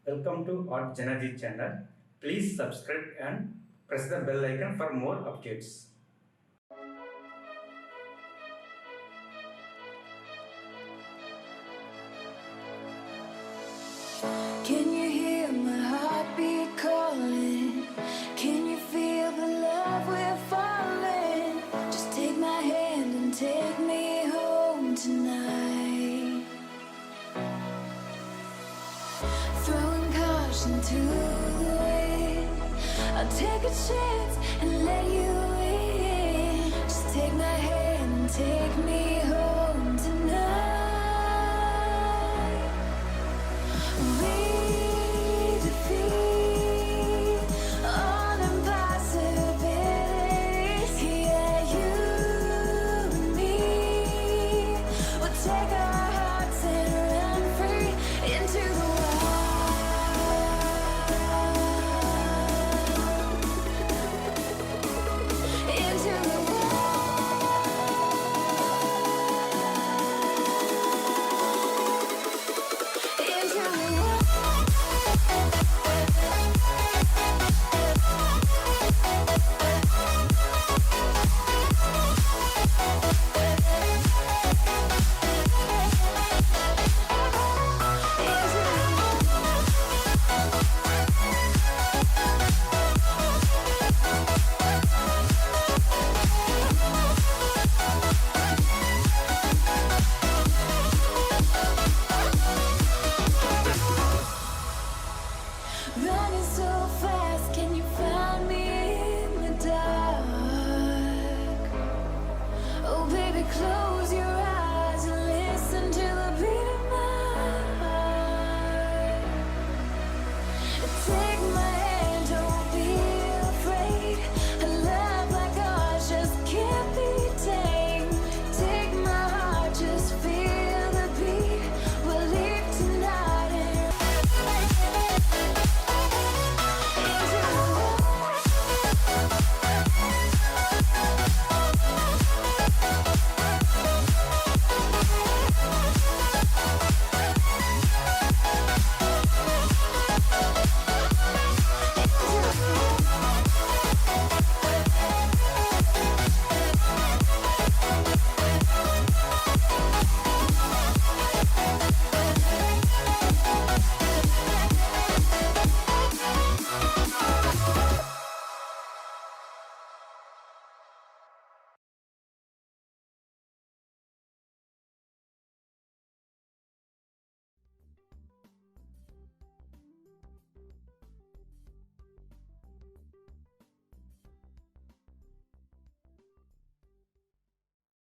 Welcome to JanaG channel. Please subscribe and press the bell icon for more updates. Can you hear my heartbeat calling? Can you feel the love we're falling? Just take my hand and take me home tonight. Throwing caution to the wind, I'll take a chance and let you in. Just take my hand